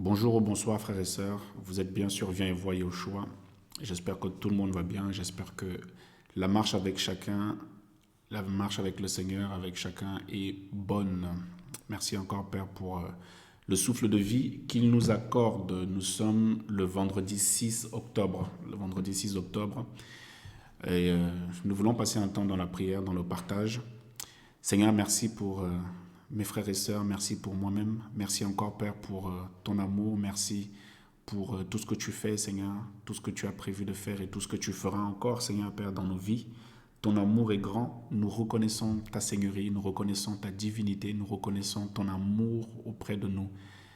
Bonjour ou bonsoir frères et sœurs, vous êtes bien sûr Viens et Voix Yoshua. J'espère que tout le monde va bien, j'espère que la marche avec chacun, la marche avec le Seigneur, avec chacun est bonne. Merci encore Père pour le souffle de vie qu'il nous accorde. Nous sommes le vendredi 6 octobre, et nous voulons passer un temps dans la prière, dans le partage. Seigneur, merci pour mes frères et sœurs, merci pour moi-même. Merci encore, Père, pour ton amour. Merci pour tout ce que tu fais, Seigneur, tout ce que tu as prévu de faire et tout ce que tu feras encore, Seigneur, Père, dans nos vies. Ton amour est grand. Nous reconnaissons ta seigneurie, nous reconnaissons ta divinité, nous reconnaissons ton amour auprès de nous.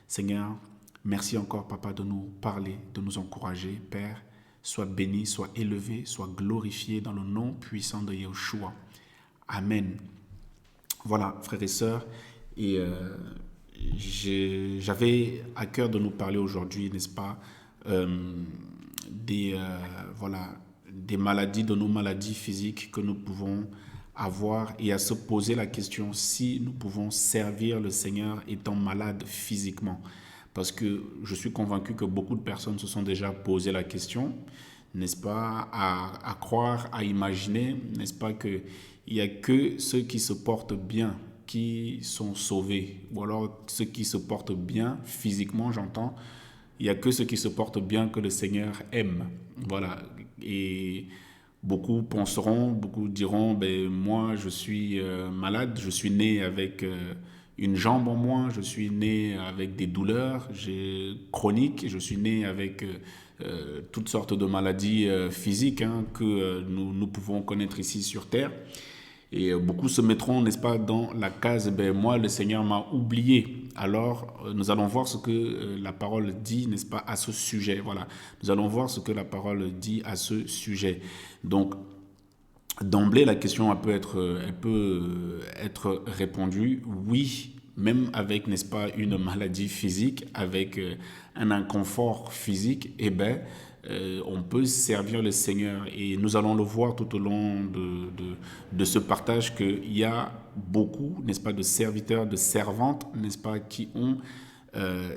Seigneur, merci encore, Papa, de nous parler, de nous encourager. Père, sois béni, sois élevé, sois glorifié dans le nom puissant de Yeshua. Amen. Voilà, frères et sœurs, et j'avais à cœur de nous parler aujourd'hui, n'est-ce pas, euh, voilà, des maladies, de nos maladies physiques que nous pouvons avoir et à se poser la question si nous pouvons servir le Seigneur étant malades physiquement. Parce que je suis convaincu que beaucoup de personnes se sont déjà posé la question, n'est-ce pas, à croire, à imaginer, n'est-ce pas, qu'il n'y a que ceux qui se portent bien qui sont sauvés, ou alors ceux qui se portent bien physiquement, j'entends, il n'y a que ceux qui se portent bien que le Seigneur aime. Voilà. Et beaucoup penseront, beaucoup diront, ben, moi je suis malade, je suis né avec une jambe en moins, je suis né avec des douleurs chroniques, je suis né avec toutes sortes de maladies physiques que nous pouvons connaître ici sur Terre. Et beaucoup se mettront, n'est-ce pas, dans la case, ben, moi, le Seigneur m'a oublié. Alors, nous allons voir ce que la parole dit, n'est-ce pas, à ce sujet. Voilà, nous allons voir ce que la parole dit à ce sujet. Donc, d'emblée, la question elle peut être répondue, oui, même avec, n'est-ce pas, une maladie physique, avec un inconfort physique, eh bien, on peut servir le Seigneur. Et nous allons le voir tout au long de ce partage qu'il y a beaucoup, n'est-ce pas, de serviteurs, de servantes, n'est-ce pas, qui ont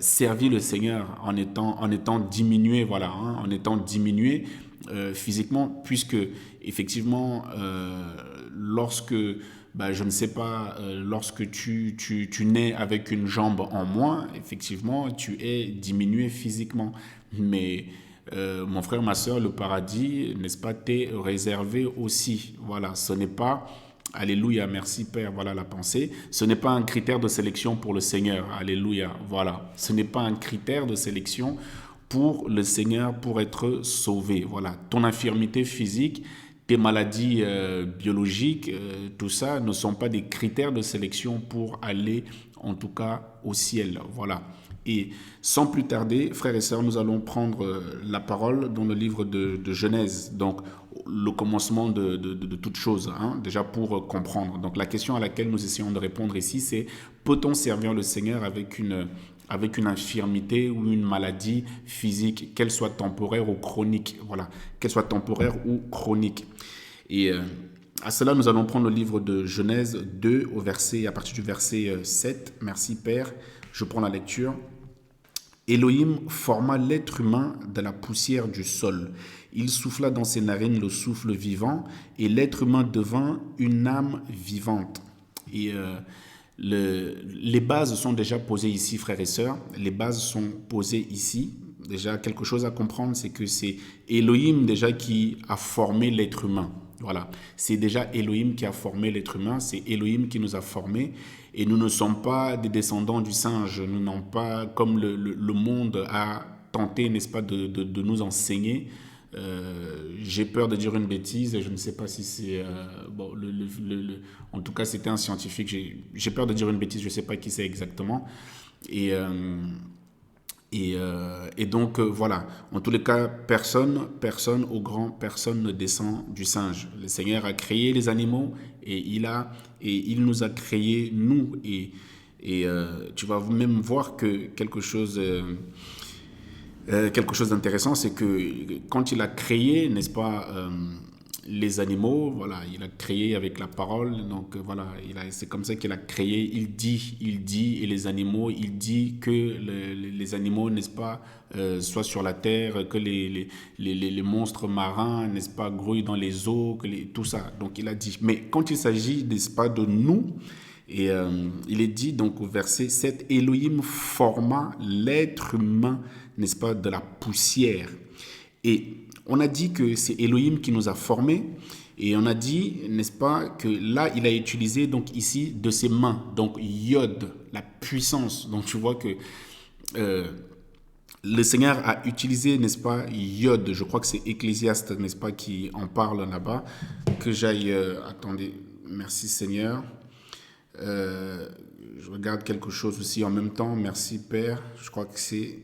servi le Seigneur en étant diminués, voilà, en étant diminués physiquement, puisque effectivement, lorsque, bah, je ne sais pas, lorsque tu nais avec une jambe en moins, effectivement, tu es diminué physiquement. Mais mon frère, ma soeur, le paradis, n'est-ce pas, t'est réservé aussi. Voilà, ce n'est pas... Alléluia, merci Père, voilà la pensée. Ce n'est pas un critère de sélection pour le Seigneur. Alléluia, voilà. Ce n'est pas un critère de sélection pour le Seigneur pour être sauvé. Voilà, ton infirmité physique, tes maladies biologiques, tout ça ne sont pas des critères de sélection pour aller en tout cas au ciel. Voilà. Et sans plus tarder, frères et sœurs, nous allons prendre la parole dans le livre de Genèse, donc le commencement de toute chose, déjà pour comprendre. Donc la question à laquelle nous essayons de répondre ici, c'est peut-on servir le Seigneur avec une infirmité ou une maladie physique, qu'elle soit temporaire ou chronique, voilà, qu'elle soit temporaire ou chronique. Et à cela, nous allons prendre le livre de Genèse 2 à partir du verset 7. Merci Père, je prends la lecture. Elohim forma l'être humain de la poussière du sol. Il souffla dans ses narines le souffle vivant et l'être humain devint une âme vivante. Et les bases sont déjà posées ici, frères et sœurs. Les bases sont posées ici. Déjà, quelque chose à comprendre, c'est que c'est Elohim déjà qui a formé l'être humain. Voilà, c'est déjà Elohim qui a formé l'être humain, c'est Elohim qui nous a formés et nous ne sommes pas des descendants du singe, nous n'avons pas, comme le monde a tenté, n'est-ce pas, de nous enseigner. J'ai peur de dire une bêtise et je ne sais pas si c'est... bon, en tout cas, c'était un scientifique, j'ai peur de dire une bêtise, je ne sais pas qui c'est exactement. Et... Et donc, voilà, en tous les cas, personne ne descend du singe. Le Seigneur a créé les animaux et il nous a créés, nous. Et tu vas même voir que quelque chose d'intéressant, c'est que quand il a créé, n'est-ce pas, les animaux, voilà, il a créé avec la parole, donc voilà, c'est comme ça qu'il a créé, il dit, et les animaux, il dit que les animaux, n'est-ce pas, soient sur la terre, que les monstres marins, n'est-ce pas, grouillent dans les eaux, tout ça, donc il a dit. Mais quand il s'agit, n'est-ce pas, de nous, et il est dit donc au verset 7, Elohim forma l'être humain, n'est-ce pas, de la poussière. Et on a dit que c'est Elohim qui nous a formés, et on a dit, n'est-ce pas, que là, il a utilisé donc ici de ses mains, donc Yod, la puissance. Donc tu vois que le Seigneur a utilisé, n'est-ce pas, Yod, je crois que c'est Ecclésiaste, n'est-ce pas, qui en parle là-bas, que j'aille, attendez, merci Seigneur. Je regarde quelque chose aussi en même temps, merci Père, je crois que c'est...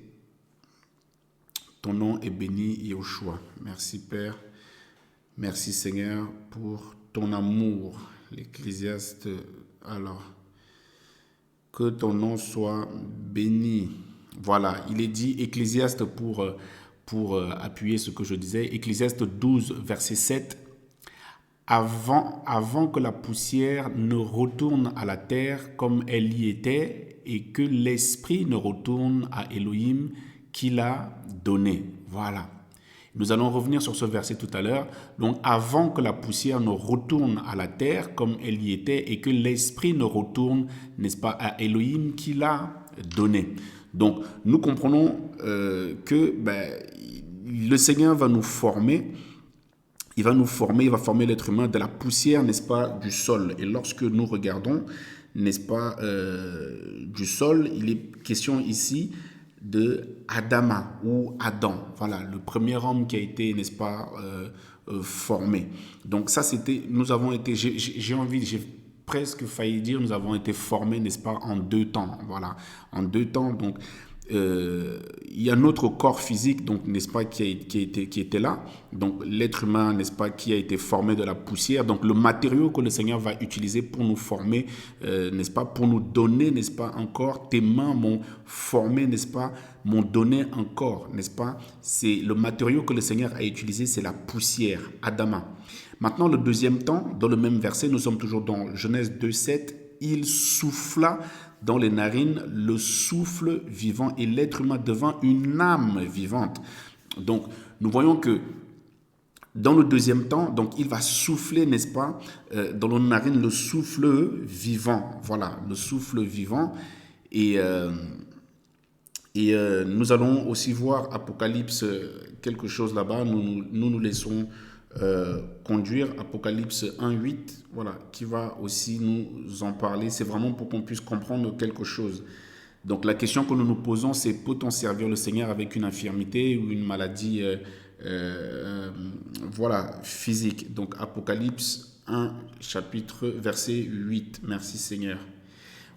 Ton nom est béni, Yahushua. Merci, Père. Merci, Seigneur, pour ton amour. L'Ecclésiaste, alors, que ton nom soit béni. Voilà, il est dit, Ecclésiaste, pour appuyer ce que je disais, Ecclésiaste 12, verset 7. Avant que la poussière ne retourne à la terre comme elle y était, et que l'esprit ne retourne à Elohim, qu'il a donné. Voilà. Nous allons revenir sur ce verset tout à l'heure. Donc, avant que la poussière ne retourne à la terre comme elle y était et que l'esprit ne retourne, n'est-ce pas, à Elohim qu'il a donné. Donc, nous comprenons que le Seigneur va nous former. Il va former l'être humain de la poussière, n'est-ce pas, du sol. Et lorsque nous regardons, n'est-ce pas, du sol, il est question ici de Adama ou Adam, voilà, le premier homme qui a été, n'est-ce pas, formé. Donc ça, c'était, nous avons été, j'ai presque failli dire, nous avons été formés, n'est-ce pas, en 2 temps, voilà, en 2 temps. Donc il y a notre corps physique, donc, n'est-ce pas, qui était là, donc l'être humain, n'est-ce pas, qui a été formé de la poussière, donc le matériau que le Seigneur va utiliser pour nous former, n'est-ce pas, pour nous donner, n'est-ce pas, encore, tes mains m'ont formé, n'est-ce pas, m'ont donné encore, n'est-ce pas, c'est le matériau que le Seigneur a utilisé, c'est la poussière, Adama. Maintenant, le deuxième temps, dans le même verset, nous sommes toujours dans Genèse 2,7, il souffla dans les narines le souffle vivant et l'être humain devint une âme vivante. Donc, nous voyons que dans le deuxième temps, donc il va souffler, n'est-ce pas, dans nos narines le souffle vivant. Voilà, le souffle vivant. Et nous allons aussi voir Apocalypse, quelque chose là-bas. Nous laissons conduire Apocalypse 1.8, voilà, qui va aussi nous en parler. C'est vraiment pour qu'on puisse comprendre quelque chose. Donc la question que nous nous posons, c'est peut-on servir le Seigneur avec une infirmité ou une maladie voilà, physique. Donc Apocalypse 1, chapitre, verset 8. Merci Seigneur.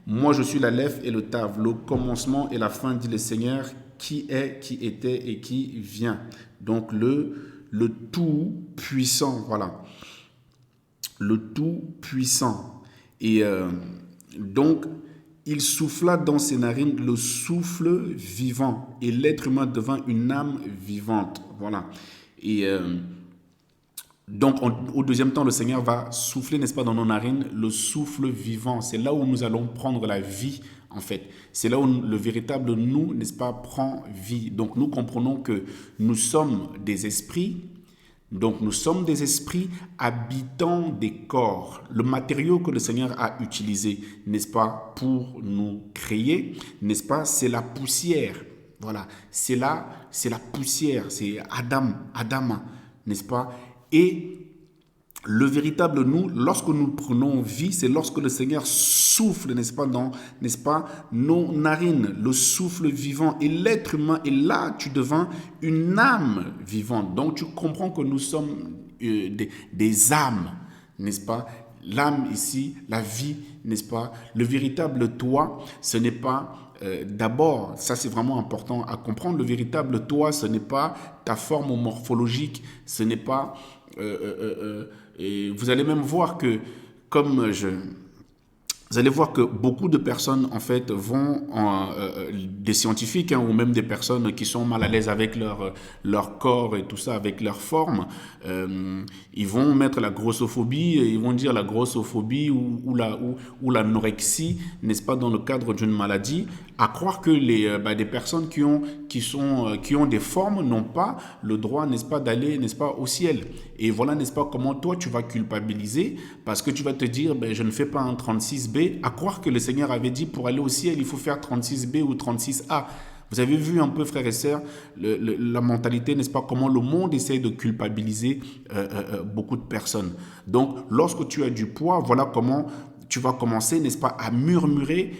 Moi je suis l'Aleph et le Tav, le commencement et la fin, dit le Seigneur, qui est, qui était et qui vient. Donc le tout-puissant, voilà. Le tout-puissant. Et donc, il souffla dans ses narines le souffle vivant. Et l'être humain devint une âme vivante. Voilà. Et donc, au deuxième temps, le Seigneur va souffler, n'est-ce pas, dans nos narines, le souffle vivant. C'est là où nous allons prendre la vie, en fait. C'est là où le véritable nous, n'est-ce pas, prend vie. Donc, nous comprenons que nous sommes des esprits. Donc, nous sommes des esprits habitant des corps. Le matériau que le Seigneur a utilisé, n'est-ce pas, pour nous créer, n'est-ce pas, c'est la poussière. Voilà, c'est la poussière, c'est Adama, n'est-ce pas? Et le véritable nous, lorsque nous prenons vie, c'est lorsque le Seigneur souffle, n'est-ce pas, dans, n'est-ce pas, nos narines, le souffle vivant. Et l'être humain, et là, tu deviens une âme vivante. Donc, tu comprends que nous sommes des âmes, n'est-ce pas? L'âme ici, la vie, n'est-ce pas? Le véritable toi, ce n'est pas... d'abord, ça c'est vraiment important à comprendre, le véritable toi, ce n'est pas ta forme morphologique, ce n'est pas... et vous allez même voir que, comme vous allez voir que beaucoup de personnes, en fait, des scientifiques ou même des personnes qui sont mal à l'aise avec leur corps et tout ça, avec leur forme, ils vont mettre la grossophobie, et ils vont dire la grossophobie ou l'anorexie, n'est-ce pas, dans le cadre d'une maladie, à croire que des personnes qui ont des formes n'ont pas le droit, n'est-ce pas, d'aller, n'est-ce pas, au ciel. Et voilà, n'est-ce pas, comment toi tu vas culpabiliser parce que tu vas te dire, je ne fais pas un 36B, à croire que le Seigneur avait dit pour aller au ciel, il faut faire 36B ou 36A. Vous avez vu un peu, frères et sœurs, la mentalité, n'est-ce pas, comment le monde essaie de culpabiliser beaucoup de personnes. Donc, lorsque tu as du poids, voilà comment tu vas commencer, n'est-ce pas, à murmurer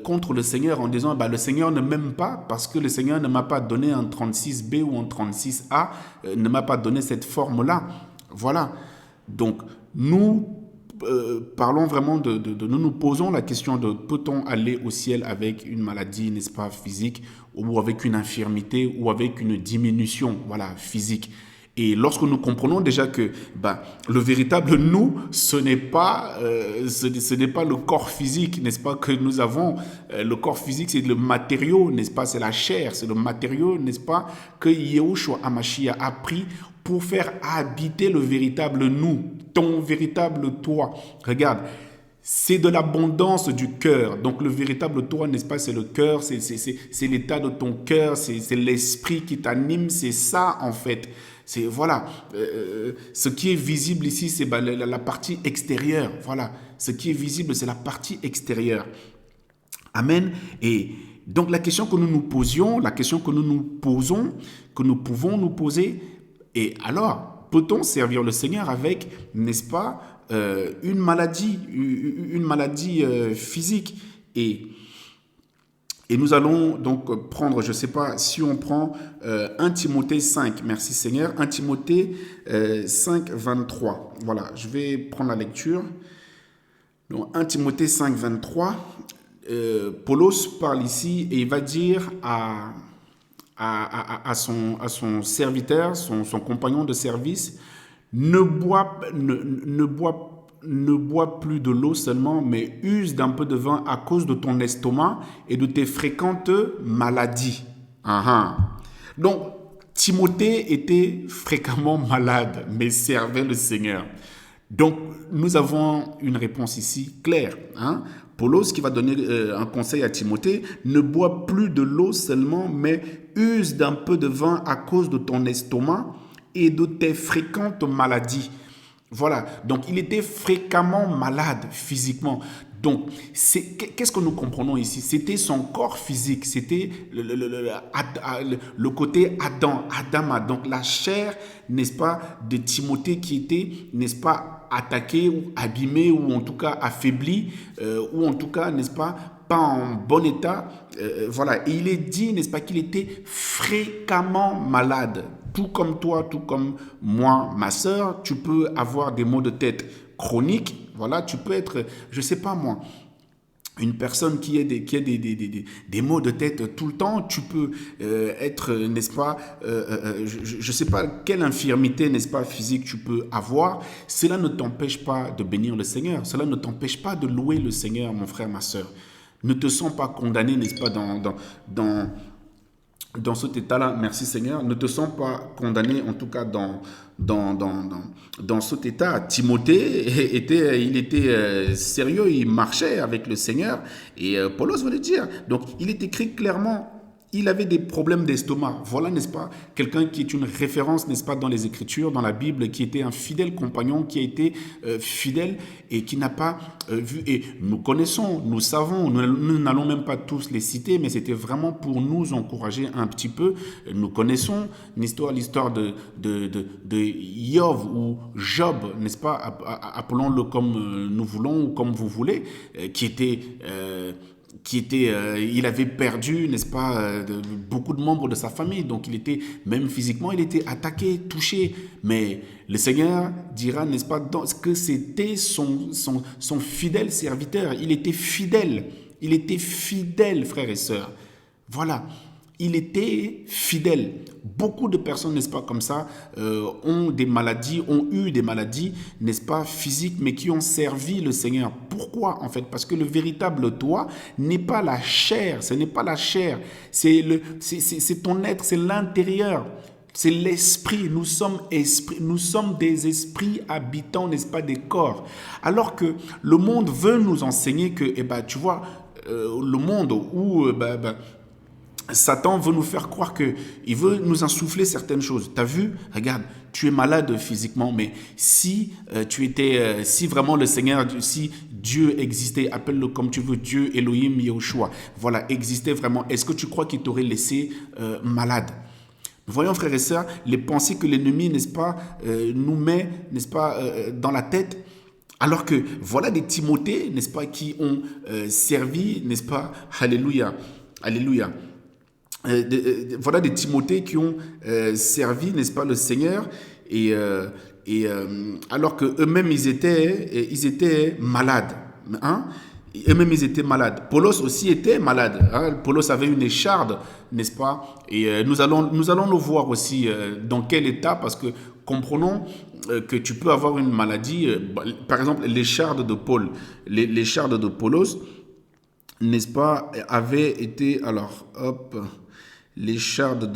contre le Seigneur en disant, le Seigneur ne m'aime pas parce que le Seigneur ne m'a pas donné un 36B ou un 36A, ne m'a pas donné cette forme-là. Voilà. Donc, nous parlons vraiment nous posons la question de peut-on aller au ciel avec une maladie, n'est-ce pas, physique, ou avec une infirmité, ou avec une diminution, voilà, physique. Et lorsque nous comprenons déjà que le véritable nous, ce n'est pas le corps physique, n'est-ce pas, que nous avons. Le corps physique, c'est le matériau, n'est-ce pas, c'est la chair, c'est le matériau, n'est-ce pas, que Yahushua HaMashiach a pris pour faire habiter le véritable nous, ton véritable toi. Regarde, c'est de l'abondance du cœur. Donc le véritable toi, n'est-ce pas, c'est le cœur, c'est l'état de ton cœur, c'est l'esprit qui t'anime, c'est ça en fait. C'est voilà, ce qui est visible ici, c'est la partie extérieure. Voilà, ce qui est visible, c'est la partie extérieure. Amen. Et donc la question que nous nous posions, la question que nous nous posons, que nous pouvons nous poser, et alors, peut-on servir le Seigneur avec, n'est-ce pas, une maladie physique et nous allons donc prendre, je ne sais pas, si on prend 1 Timothée 5, merci Seigneur, 1 Timothée 5, 23. Voilà, je vais prendre la lecture. Donc 1 Timothée 5, 23, Paulos parle ici et il va dire à son serviteur, son compagnon de service, ne bois plus de l'eau seulement, mais use d'un peu de vin à cause de ton estomac et de tes fréquentes maladies. Donc, Timothée était fréquemment malade, mais servait le Seigneur. Donc, nous avons une réponse ici claire. Paulos qui va donner un conseil à Timothée, ne bois plus de l'eau seulement, mais use d'un peu de vin à cause de ton estomac et de tes fréquentes maladies. Voilà, donc il était fréquemment malade physiquement. Donc, qu'est-ce que nous comprenons ici? C'était son corps physique, c'était le côté Adama, donc la chair, n'est-ce pas, de Timothée qui était, n'est-ce pas, attaquée ou abîmée ou en tout cas affaiblie, ou en tout cas, n'est-ce pas en bon état. Voilà, et il est dit, n'est-ce pas, qu'il était fréquemment malade. Tout comme toi, tout comme moi, ma sœur, tu peux avoir des maux de tête chroniques. Voilà, tu peux être, je ne sais pas moi, une personne qui a des maux de tête tout le temps. Tu peux être, n'est-ce pas, je ne sais pas quelle infirmité, n'est-ce pas, physique tu peux avoir. Cela ne t'empêche pas de bénir le Seigneur. Cela ne t'empêche pas de louer le Seigneur, mon frère, ma sœur. Ne te sens pas condamné, n'est-ce pas, dans cet état-là, merci Seigneur, ne te sens pas condamné, en tout cas dans cet état. Timothée, il était sérieux, il marchait avec le Seigneur, et Paulos va le dire. Donc, il est écrit clairement, il avait des problèmes d'estomac. Voilà, n'est-ce pas, quelqu'un qui est une référence, n'est-ce pas, dans les Écritures, dans la Bible, qui était un fidèle compagnon, qui a été fidèle et qui n'a pas vu. Et nous connaissons, nous savons, nous n'allons même pas tous les citer, mais c'était vraiment pour nous encourager un petit peu. Nous connaissons l'histoire de Yov ou Job, n'est-ce pas, appelons-le comme nous voulons ou comme vous voulez, il avait perdu, n'est-ce pas, beaucoup de membres de sa famille. Donc, il était, même physiquement, il était attaqué, touché. Mais le Seigneur dira, n'est-ce pas, que c'était son fidèle serviteur. Il était fidèle, frères et sœurs. Voilà. il était fidèle. Beaucoup de personnes, n'est-ce pas, comme ça, ont des maladies, ont eu des maladies, n'est-ce pas, physiques, mais qui ont servi le Seigneur. Pourquoi, en fait? Parce que le véritable toi n'est pas la chair, ce n'est pas la chair, c'est ton être, c'est l'intérieur. C'est l'esprit, nous sommes des esprits habitants, n'est-ce pas, des corps. Alors que le monde veut nous enseigner que, tu vois, le monde où Satan veut nous faire croire qu'il veut nous insuffler certaines choses. Tu as vu? Regarde, tu es malade physiquement, mais si si vraiment le Seigneur, si Dieu existait, appelle-le comme tu veux, Dieu, Elohim, Yahushua, voilà, existait vraiment, est-ce que tu crois qu'il t'aurait laissé malade? Nous voyons, frères et sœurs, les pensées que l'ennemi, n'est-ce pas, nous met, n'est-ce pas, dans la tête. Alors que voilà des Timothées, n'est-ce pas, qui ont servi, n'est-ce pas, alléluia, alléluia. Voilà des Timothées qui ont servi, n'est-ce pas, le Seigneur, alors qu'eux-mêmes, ils étaient malades. Hein? Eux-mêmes, ils étaient malades. Paulos aussi était malade. Hein? Paulos avait une écharde, n'est-ce pas? Et nous allons le voir aussi dans quel état, parce que comprenons que tu peux avoir une maladie, par exemple, l'écharde de Paul, l'écharde de Paulos, n'est-ce pas, avait été, alors, hop, l'écharde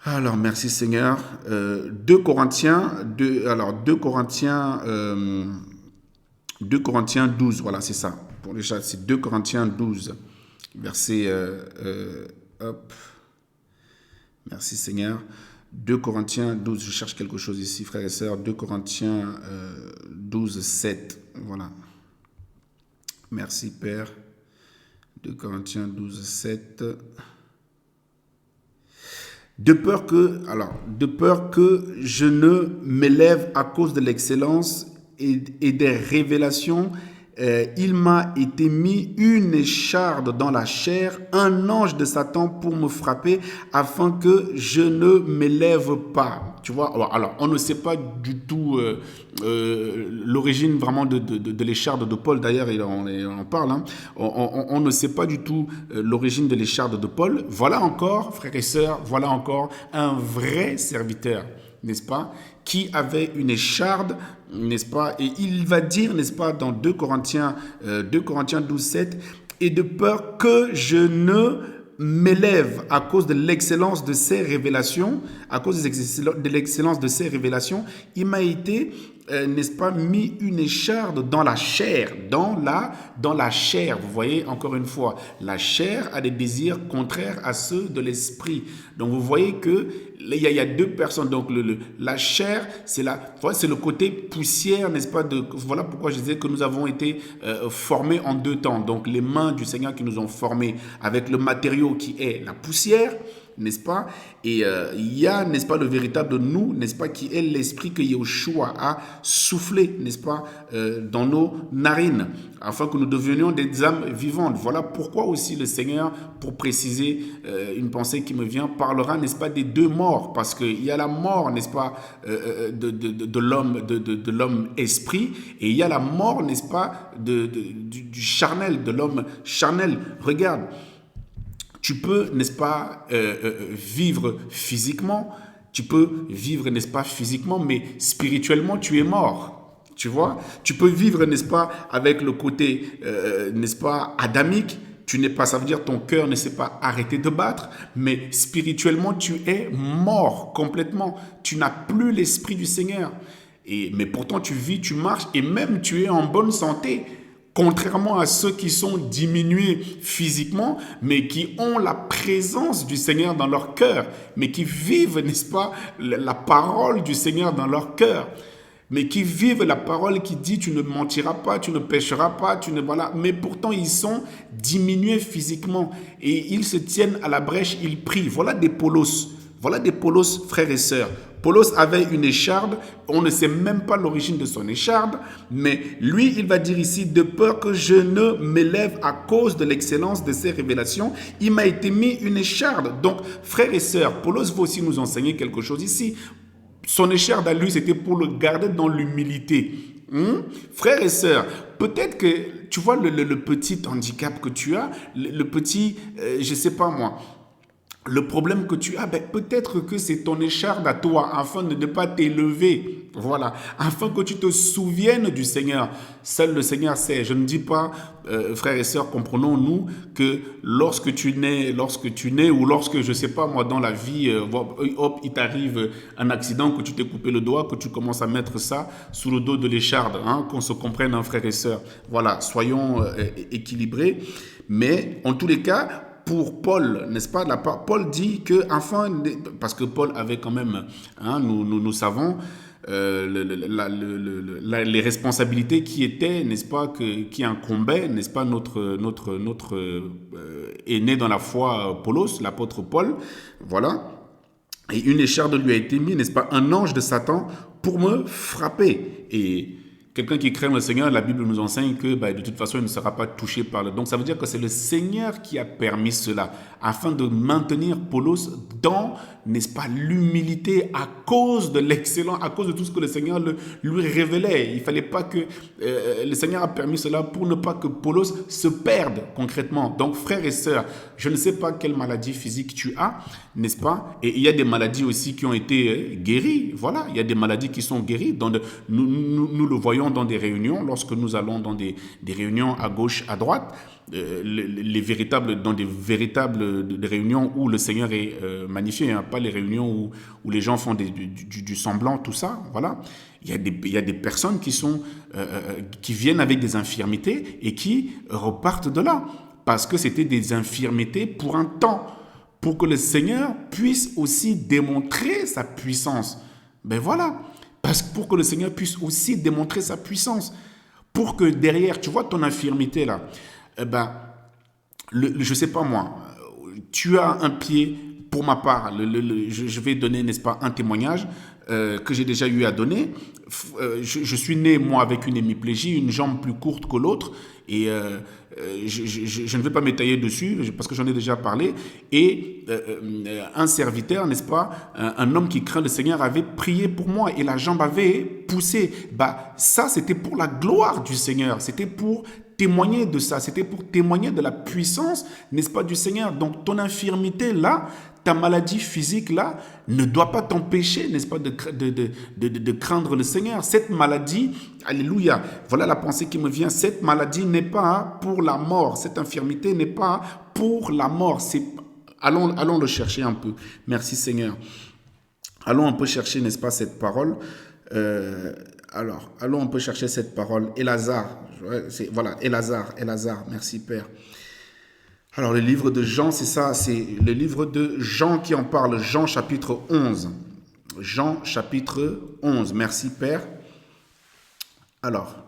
alors, merci Seigneur. 2 Corinthiens 12, voilà, c'est ça. Pour l'écharde, c'est 2 Corinthiens 12, verset, hop, merci Seigneur. 2 Corinthiens 12, je cherche quelque chose ici, frères et sœurs. 2 Corinthiens 12, 7, voilà. Merci Père. 2 Corinthiens 12, 7. De peur que je ne m'élève à cause de l'excellence et des révélations, il m'a été mis une écharde dans la chair, un ange de Satan pour me frapper, afin que je ne m'élève pas. Tu vois, alors on ne sait pas du tout l'origine vraiment de l'écharde de Paul. D'ailleurs, on en parle. Hein. On ne sait pas du tout l'origine de l'écharde de Paul. Voilà encore, frères et sœurs, voilà encore un vrai serviteur, n'est-ce pas, qui avait une écharde, n'est-ce pas, et il va dire, n'est-ce pas, dans 2 Corinthiens 12, 7, et de peur que je ne m'élève à cause de l'excellence de ces révélations, il m'a été, n'est-ce pas, mis une écharde dans la chair, dans la chair. Vous voyez, encore une fois, la chair a des désirs contraires à ceux de l'esprit. Donc, vous voyez que il y a deux personnes. Donc, la chair, c'est le côté poussière, n'est-ce pas? Voilà pourquoi je disais que nous avons été formés en 2 temps. Donc, les mains du Seigneur qui nous ont formés avec le matériau qui est la poussière, n'est-ce pas? Et il y a, n'est-ce pas, le véritable nous, n'est-ce pas, qui est l'esprit que Yahushua a soufflé, n'est-ce pas, dans nos narines, afin que nous devenions des âmes vivantes. Voilà pourquoi aussi le Seigneur, pour préciser une pensée qui me vient, parlera, n'est-ce pas, des 2 morts, parce qu'il y a la mort, n'est-ce pas, de l'homme esprit, et il y a la mort, n'est-ce pas, du charnel, de l'homme charnel. Regarde. Tu peux, n'est-ce pas, vivre physiquement, n'est-ce pas, physiquement, mais spirituellement, tu es mort. Tu vois, tu peux vivre, n'est-ce pas, avec le côté, n'est-ce pas, adamique. Ça veut dire ton cœur ne s'est pas arrêté de battre, mais spirituellement, tu es mort complètement. Tu n'as plus l'esprit du Seigneur. Mais pourtant, tu vis, tu marches et même tu es en bonne santé. Contrairement à ceux qui sont diminués physiquement, mais qui ont la présence du Seigneur dans leur cœur, mais qui vivent, n'est-ce pas, la parole du Seigneur dans leur cœur, mais qui vivent la parole qui dit tu ne mentiras pas, tu ne pécheras pas, voilà. Mais pourtant ils sont diminués physiquement et ils se tiennent à la brèche, ils prient. Voilà des Paulos, frères et sœurs. Paulos avait une écharde, on ne sait même pas l'origine de son écharde, mais lui, il va dire ici, de peur que je ne m'élève à cause de l'excellence de ces révélations, il m'a été mis une écharde. Donc, frères et sœurs, Paulos va aussi nous enseigner quelque chose ici. Son écharde à lui, c'était pour le garder dans l'humilité. Frères et sœurs, peut-être que, tu vois, le petit handicap que tu as, le petit, je sais pas moi, le problème que tu as, ben, peut-être que c'est ton écharde à toi, afin de ne pas t'élever. Voilà, afin que tu te souviennes du Seigneur. Seul le Seigneur sait. Je ne dis pas, frères et sœurs, comprenons-nous que lorsque tu nais, ou lorsque, je sais pas moi, dans la vie, hop, il t'arrive un accident, que tu t'es coupé le doigt, que tu commences à mettre ça sous le dos de l'écharde, hein, qu'on se comprenne, hein, frères et sœurs. Voilà, soyons équilibrés. Mais en tous les cas, pour Paul, n'est-ce pas, Paul dit que, enfin, parce que Paul avait quand même, hein, nous savons, les responsabilités qui étaient, n'est-ce pas, qui incombaient, n'est-ce pas, notre aîné dans la foi, Paulos, l'apôtre Paul, voilà. Et une écharde lui a été mise, n'est-ce pas, un ange de Satan pour me frapper. Et quelqu'un qui craint le Seigneur, la Bible nous enseigne que de toute façon, il ne sera pas touché par le... Donc, ça veut dire que c'est le Seigneur qui a permis cela, afin de maintenir Paulos dans, n'est-ce pas, l'humilité à cause de l'excellent, à cause de tout ce que le Seigneur lui révélait. Il ne fallait pas que... le Seigneur a permis cela pour ne pas que Paulos se perde concrètement. Donc, frères et sœurs, je ne sais pas quelle maladie physique tu as, n'est-ce pas? Et il y a des maladies aussi qui ont été guéries. Voilà, il y a des maladies qui sont guéries. Nous le voyons dans des réunions, lorsque nous allons dans des réunions à gauche, à droite, dans des véritables réunions où le Seigneur est magnifié, hein, pas les réunions où les gens font du semblant, tout ça, voilà. Il y a des personnes qui viennent avec des infirmités et qui repartent de là, parce que c'était des infirmités pour un temps, pour que le Seigneur puisse aussi démontrer sa puissance. Ben voilà. Parce que pour que le Seigneur puisse aussi démontrer sa puissance. Pour que derrière, tu vois ton infirmité là, je ne sais pas moi, tu as un pied, pour ma part, je vais donner, n'est-ce pas, un témoignage que j'ai déjà eu à donner. Je suis né, moi, avec une hémiplégie, une jambe plus courte que l'autre, et je ne vais pas m'étaler dessus, parce que j'en ai déjà parlé, et un serviteur, n'est-ce pas, un homme qui craint le Seigneur avait prié pour moi, et la jambe avait poussé. Ça, c'était pour la gloire du Seigneur, c'était pour témoigner de ça, c'était pour témoigner de la puissance, n'est-ce pas, du Seigneur. Donc, ton infirmité, là, ta maladie physique là ne doit pas t'empêcher, n'est-ce pas, de craindre le Seigneur. Cette maladie, alléluia, voilà la pensée qui me vient, cette maladie n'est pas pour la mort, cette infirmité n'est pas pour la mort. Allons le chercher un peu. Merci Seigneur. Allons un peu chercher, n'est-ce pas, cette parole. Allons un peu chercher cette parole. Élasar, voilà, Élasar, merci Père. Alors, le livre de Jean, c'est ça, c'est le livre de Jean qui en parle, Jean chapitre 11. Jean chapitre 11, merci Père. Alors,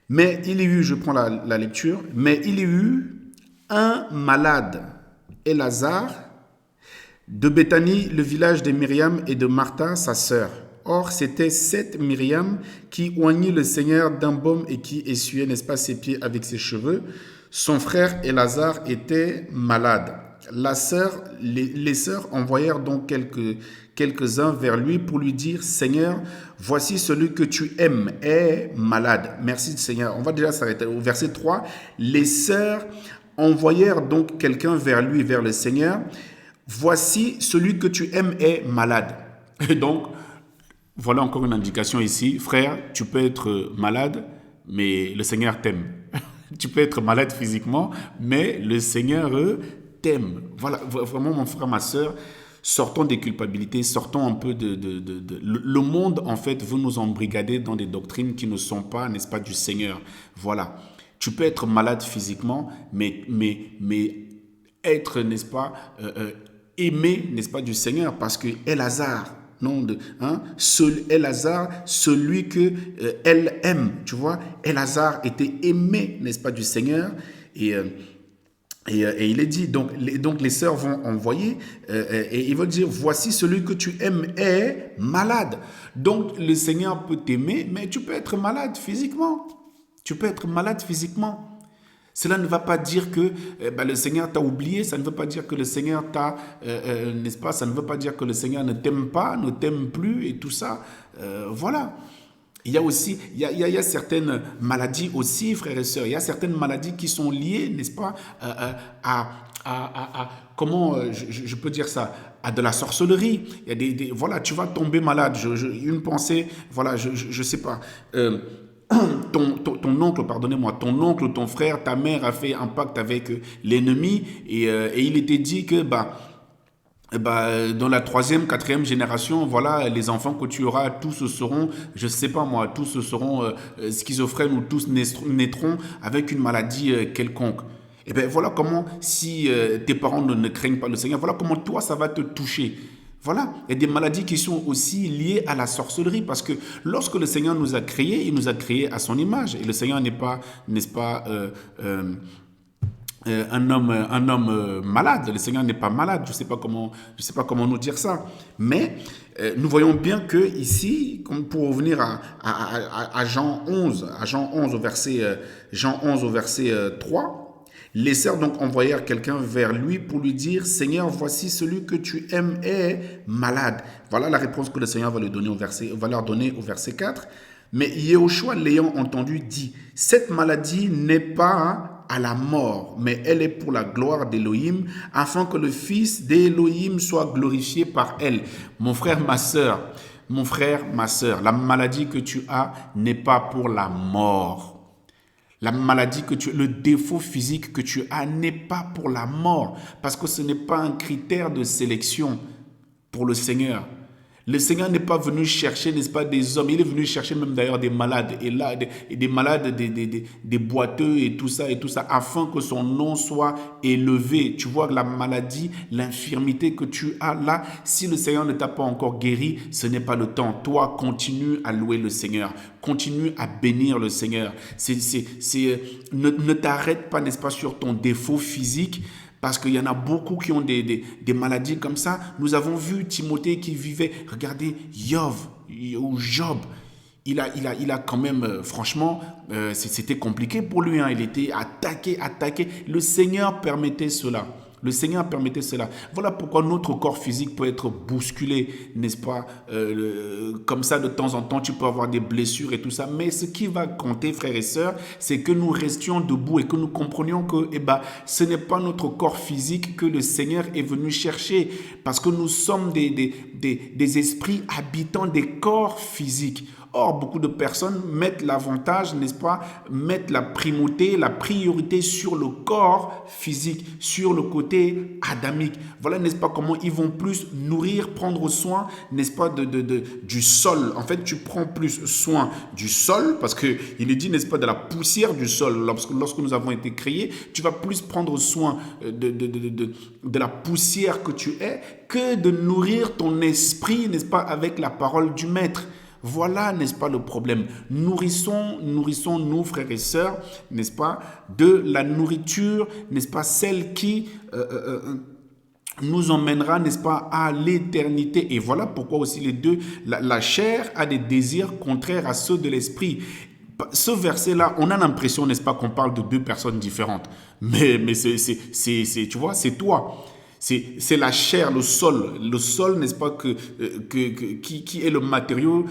mais il y a eu, je prends la lecture, mais il y a eu un malade, Élasar, de Béthanie, le village de Myriam et de Martha, sa sœur. Or, c'était cette Myriam qui oignit le Seigneur d'un baume et qui essuyait, n'est-ce pas, ses pieds avec ses cheveux. Son frère Élasar était malade. Les sœurs envoyèrent donc quelques-uns vers lui pour lui dire « Seigneur, voici celui que tu aimes est malade. » Merci Seigneur. On va déjà s'arrêter au verset 3. Les sœurs envoyèrent donc quelqu'un vers lui, vers le Seigneur. « Voici celui que tu aimes est malade. » Et donc, voilà encore une indication ici. Frère, tu peux être malade, mais le Seigneur t'aime. Tu peux être malade physiquement, mais le Seigneur t'aime. Voilà, vraiment mon frère, ma soeur, sortons des culpabilités, sortons un peu Le monde, en fait, veut nous embrigader dans des doctrines qui ne sont pas, n'est-ce pas, du Seigneur. Voilà. Tu peux être malade physiquement, mais être, n'est-ce pas, aimé, n'est-ce pas, du Seigneur, parce que Élasar, Élasar, celui que elle aime, tu vois, Élasar était aimé, n'est-ce pas, du Seigneur, et il est dit, donc les sœurs vont envoyer, et ils vont dire, voici celui que tu aimes est malade. Donc le Seigneur peut t'aimer, mais tu peux être malade physiquement. Tu peux être malade physiquement. Cela ne va pas dire que le Seigneur t'a oublié, ça ne veut pas dire que le Seigneur t'a, n'est-ce pas, ça ne veut pas dire que le Seigneur ne t'aime pas, ne t'aime plus et tout ça. Voilà. Il y a aussi, il y a certaines maladies aussi, frères et sœurs. Il y a certaines maladies qui sont liées, n'est-ce pas, à, comment je peux dire ça, à de la sorcellerie. Il y a voilà, tu vas tomber malade. Une pensée, voilà, je sais pas. Ton oncle, pardonnez-moi, ton oncle, ton frère, ta mère a fait un pacte avec l'ennemi et il était dit que dans la troisième, quatrième génération, voilà, les enfants que tu auras, tous seront, je sais pas moi, tous seront schizophrènes ou tous naîtront avec une maladie quelconque. Et bien voilà comment, si tes parents ne craignent pas le Seigneur, voilà comment toi, ça va te toucher. Voilà, il y a des maladies qui sont aussi liées à la sorcellerie parce que lorsque le Seigneur nous a créés, il nous a créés à son image. Et le Seigneur n'est pas, n'est-ce pas, un homme malade. Le Seigneur n'est pas malade. Je sais pas comment nous dire ça. Mais nous voyons bien que ici, comme pour revenir à Jean 11, Jean 11 au verset 3, les sœurs donc envoyèrent quelqu'un vers lui pour lui dire, Seigneur, voici celui que tu aimes est malade. Voilà la réponse que le Seigneur va leur donner au verset 4. Mais Yehoshua, l'ayant entendu, dit, cette maladie n'est pas à la mort, mais elle est pour la gloire d'Élohim, afin que le Fils d'Élohim soit glorifié par elle. Mon frère, ma sœur, la maladie que tu as n'est pas pour la mort. La maladie le défaut physique que tu as n'est pas pour la mort, parce que ce n'est pas un critère de sélection pour le Seigneur. Le Seigneur n'est pas venu chercher, n'est-ce pas, des hommes. Il est venu chercher même d'ailleurs des malades. Et là, des malades, des boiteux et tout ça, afin que son nom soit élevé. Tu vois, la maladie, l'infirmité que tu as là, si le Seigneur ne t'a pas encore guéri, ce n'est pas le temps. Toi, continue à louer le Seigneur. Continue à bénir le Seigneur. Ne t'arrête pas, n'est-ce pas, sur ton défaut physique. Parce qu'il y en a beaucoup qui ont des maladies comme ça. Nous avons vu Timothée qui vivait, regardez, Job. Il a quand même, franchement, c'était compliqué pour lui. Hein. Il était attaqué. Le Seigneur permettait cela. Le Seigneur permettait cela. Voilà pourquoi notre corps physique peut être bousculé, n'est-ce pas? Comme ça, de temps en temps, tu peux avoir des blessures et tout ça. Mais ce qui va compter, frères et sœurs, c'est que nous restions debout et que nous comprenions que ce n'est pas notre corps physique que le Seigneur est venu chercher. Parce que nous sommes des esprits habitant des corps physiques. Or, beaucoup de personnes mettent l'avantage, n'est-ce pas, mettent la primauté, la priorité sur le corps physique, sur le côté adamique. Voilà, n'est-ce pas, comment ils vont plus nourrir, prendre soin, n'est-ce pas, du sol. En fait, tu prends plus soin du sol, parce qu'il est dit, n'est-ce pas, de la poussière du sol. Lorsque nous avons été créés, tu vas plus prendre soin de la poussière que tu es que de nourrir ton esprit, n'est-ce pas, avec la parole du Maître. Voilà, n'est-ce pas, le problème. Nourrissons-nous, frères et sœurs, n'est-ce pas, de la nourriture, n'est-ce pas, celle qui nous emmènera, n'est-ce pas, à l'éternité. Et voilà pourquoi aussi les deux, la chair a des désirs contraires à ceux de l'esprit. Ce verset-là, on a l'impression, n'est-ce pas, qu'on parle de deux personnes différentes. Mais tu vois, c'est toi. C'est la chair, le sol. Le sol, n'est-ce pas, qui est le matériau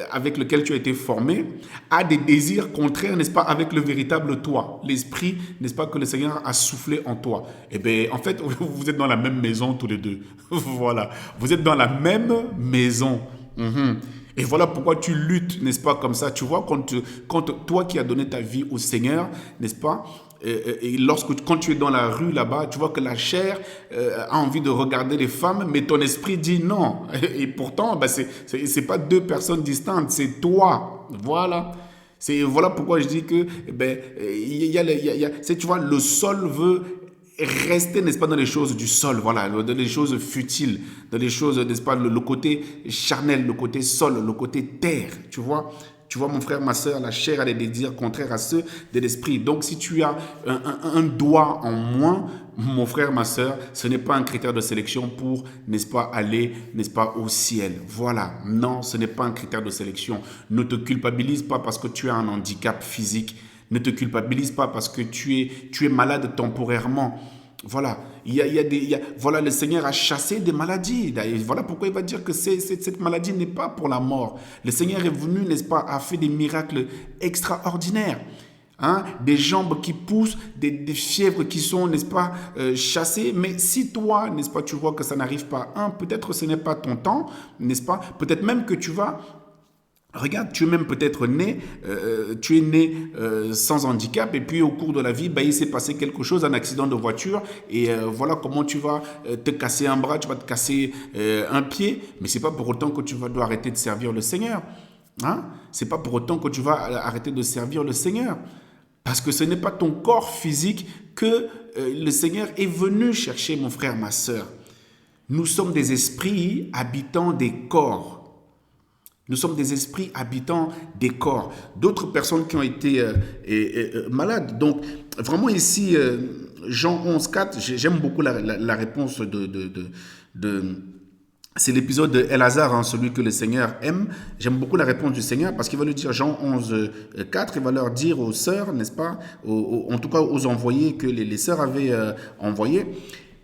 avec lequel tu as été formé, a des désirs contraires, n'est-ce pas, avec le véritable toi. L'esprit, n'est-ce pas, que le Seigneur a soufflé en toi. Eh bien, en fait, vous êtes dans la même maison tous les deux. Voilà. Vous êtes dans la même maison. Et voilà pourquoi tu luttes, n'est-ce pas, comme ça. Tu vois, quand toi qui as donné ta vie au Seigneur, n'est-ce pas, et quand tu es dans la rue là-bas, tu vois que la chair a envie de regarder les femmes, mais ton esprit dit non. Et pourtant, c'est pas deux personnes distinctes, c'est toi. Voilà. Voilà pourquoi je dis que, tu vois, le sol veut rester, n'est-ce pas, dans les choses du sol, voilà, dans les choses futiles, dans les choses, n'est-ce pas, le côté charnel, le côté sol, le côté terre, tu vois. Tu vois, mon frère, ma soeur, la chair a des désirs contraires à ceux de l'esprit. Donc, si tu as un doigt en moins, mon frère, ma soeur, ce n'est pas un critère de sélection pour, n'est-ce pas, aller, n'est-ce pas, au ciel. Voilà. Non, ce n'est pas un critère de sélection. Ne te culpabilise pas parce que tu as un handicap physique. Ne te culpabilise pas parce que tu es malade temporairement. Voilà, voilà, le Seigneur a chassé des maladies. Et voilà pourquoi il va dire que cette maladie n'est pas pour la mort. Le Seigneur est venu, n'est-ce pas, a fait des miracles extraordinaires. Hein, des jambes qui poussent, des fièvres qui sont, n'est-ce pas, chassées. Mais si toi, n'est-ce pas, tu vois que ça n'arrive pas, peut-être ce n'est pas ton temps, n'est-ce pas, peut-être même que tu vas... Regarde, tu es même peut-être né, tu es né sans handicap et puis au cours de la vie, il s'est passé quelque chose, un accident de voiture et voilà comment tu vas te casser un bras, tu vas te casser un pied, mais c'est pas pour autant que tu dois arrêter de servir le Seigneur. Hein? C'est pas pour autant que tu vas arrêter de servir le Seigneur. Parce que ce n'est pas ton corps physique que le Seigneur est venu chercher, mon frère, ma sœur. Nous sommes des esprits habitant des corps. Nous sommes des esprits habitants des corps. D'autres personnes qui ont été malades. Donc, vraiment ici, Jean 11, 4, j'aime beaucoup la réponse c'est l'épisode de Elazar, celui que le Seigneur aime. J'aime beaucoup la réponse du Seigneur parce qu'il va lui dire, Jean 11, 4, il va leur dire aux sœurs, n'est-ce pas, en tout cas aux envoyés que les sœurs avaient envoyés.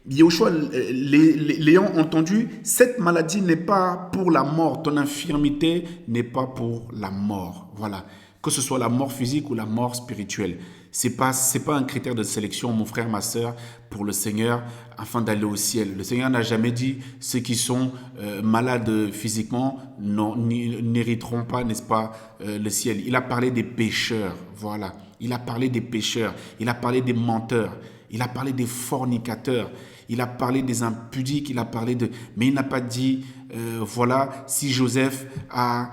Yahushua, l'ayant entendu, cette maladie n'est pas pour la mort, ton infirmité n'est pas pour la mort. Voilà, que ce soit la mort physique ou la mort spirituelle. C'est pas un critère de sélection, mon frère, ma sœur, pour le Seigneur, afin d'aller au ciel. Le Seigneur n'a jamais dit ceux qui sont malades physiquement n'hériteront pas, n'est-ce pas, le ciel. Il a parlé des pécheurs, voilà. Il a parlé des pécheurs, il a parlé des menteurs, il a parlé des fornicateurs, il a parlé des impudiques, il a parlé de... Mais il n'a pas dit, voilà, si Joseph a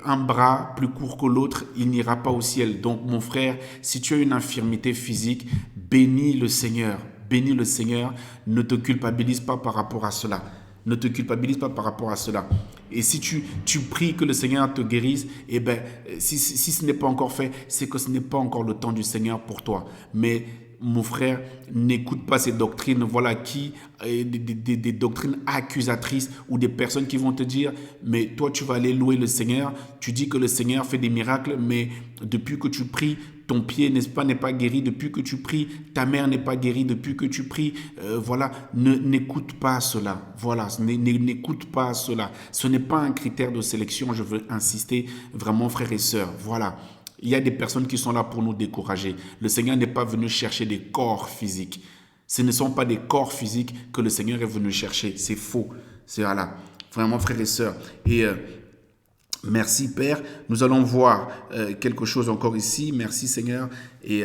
un bras plus court que l'autre, il n'ira pas au ciel. Donc, mon frère, si tu as une infirmité physique, bénis le Seigneur. Bénis le Seigneur, ne te culpabilise pas par rapport à cela. Ne te culpabilise pas par rapport à cela. Et si tu pries que le Seigneur te guérisse, eh bien, si ce n'est pas encore fait, c'est que ce n'est pas encore le temps du Seigneur pour toi. Mais mon frère, n'écoute pas ces doctrines, voilà, des doctrines accusatrices ou des personnes qui vont te dire, mais toi tu vas aller louer le Seigneur, tu dis que le Seigneur fait des miracles, mais depuis que tu pries, ton pied, n'est-ce pas, n'est pas guéri, depuis que tu pries, ta mère n'est pas guérie, depuis que tu pries, voilà, n'écoute pas cela, voilà, n'écoute pas cela. Ce n'est pas un critère de sélection, je veux insister vraiment, frères et sœurs, voilà. Il y a des personnes qui sont là pour nous décourager. Le Seigneur n'est pas venu chercher des corps physiques. Ce ne sont pas des corps physiques que le Seigneur est venu chercher. C'est faux. C'est voilà. Vraiment, frères et sœurs. Et merci, Père. Nous allons voir quelque chose encore ici. Merci, Seigneur. Et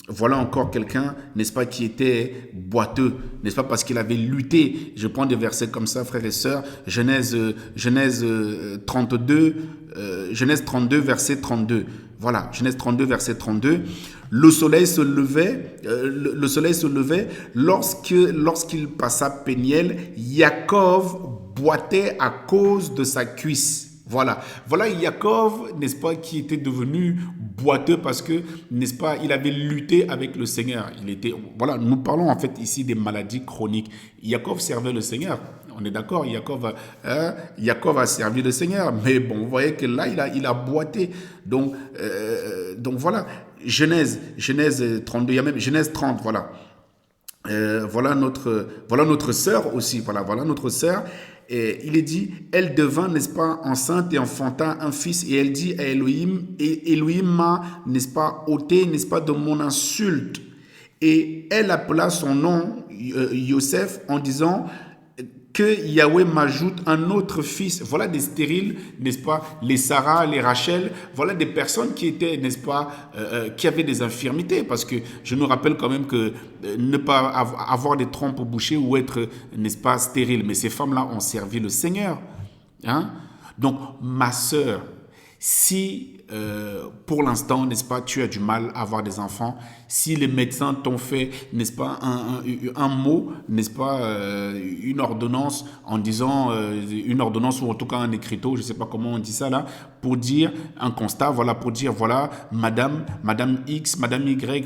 voilà encore quelqu'un, n'est-ce pas, qui était boiteux, n'est-ce pas, parce qu'il avait lutté. Je prends des versets comme ça, frères et sœurs. Genèse 32, verset 32. Voilà, Genèse 32, verset 32. Le soleil se levait lorsqu'il passa Péniel, Yaakov boitait à cause de sa cuisse. Voilà Yaakov, n'est-ce pas, qui était devenu boiteux parce que, n'est-ce pas, il avait lutté avec le Seigneur. Voilà, nous parlons en fait ici des maladies chroniques. Yaakov servait le Seigneur. On est d'accord, Yaakov a servi le Seigneur. Mais bon, vous voyez que là, il a boité. Donc voilà, Genèse 32, il y a même Genèse 30, voilà. Voilà notre sœur aussi, voilà notre sœur. Et il est dit, elle devint, n'est-ce pas, enceinte et enfanta un fils. Et elle dit à Elohim, et Elohim m'a, n'est-ce pas, ôté, n'est-ce pas, de mon insulte. Et elle appela son nom Yosef en disant que Yahweh m'ajoute un autre fils. Voilà des stériles, n'est-ce pas, les Sarah, les Rachel, voilà des personnes qui étaient, n'est-ce pas, qui avaient des infirmités. Parce que je nous rappelle quand même que ne pas avoir des trompes bouchées ou être, n'est-ce pas, stérile. Mais ces femmes-là ont servi le Seigneur. Hein? Donc, ma sœur, si pour l'instant, n'est-ce pas, tu as du mal à avoir des enfants, si les médecins t'ont fait, n'est-ce pas, un mot, n'est-ce pas, une ordonnance en disant, une ordonnance ou en tout cas un écriteau, je ne sais pas comment on dit ça là, pour dire un constat, voilà, pour dire, voilà, madame X, madame Y,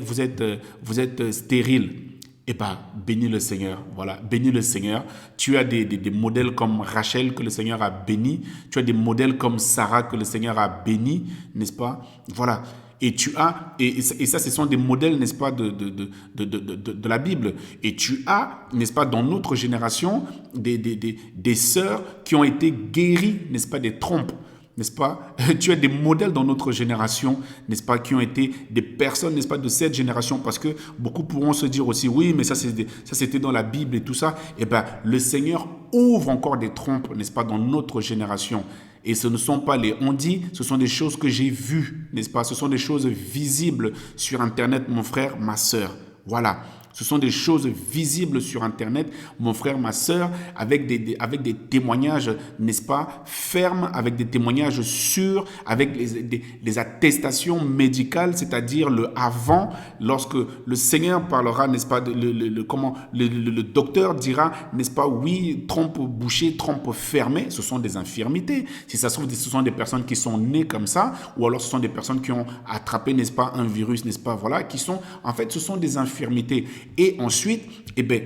vous êtes stérile. Eh bien, bénis le Seigneur. Voilà, bénis le Seigneur. Tu as des modèles comme Rachel que le Seigneur a béni. Tu as des modèles comme Sarah que le Seigneur a béni, n'est-ce pas? Voilà. Et ça, ce sont des modèles, n'est-ce pas, de la Bible. Et tu as, n'est-ce pas, dans notre génération, des sœurs qui ont été guéries, n'est-ce pas, des trompes. N'est-ce pas? Tu as des modèles dans notre génération, n'est-ce pas, qui ont été des personnes, n'est-ce pas, de cette génération, parce que beaucoup pourront se dire aussi, oui, mais ça c'était dans la Bible et tout ça. Eh bien, le Seigneur ouvre encore des trompes, n'est-ce pas, dans notre génération. Et ce ne sont pas on dit, ce sont des choses que j'ai vues, n'est-ce pas? Ce sont des choses visibles sur Internet, mon frère, ma sœur. Voilà. Ce sont des choses visibles sur Internet, mon frère, ma sœur, avec des témoignages, n'est-ce pas, fermes, avec des témoignages sûrs, avec les attestations médicales, c'est-à-dire le avant, lorsque le Seigneur parlera, n'est-ce pas, le docteur dira, n'est-ce pas, oui, trompe bouchée, trompe fermée, ce sont des infirmités. Si ça se trouve, ce sont des personnes qui sont nées comme ça, ou alors ce sont des personnes qui ont attrapé, n'est-ce pas, un virus, n'est-ce pas, voilà, en fait, ce sont des infirmités. Et ensuite, eh bien,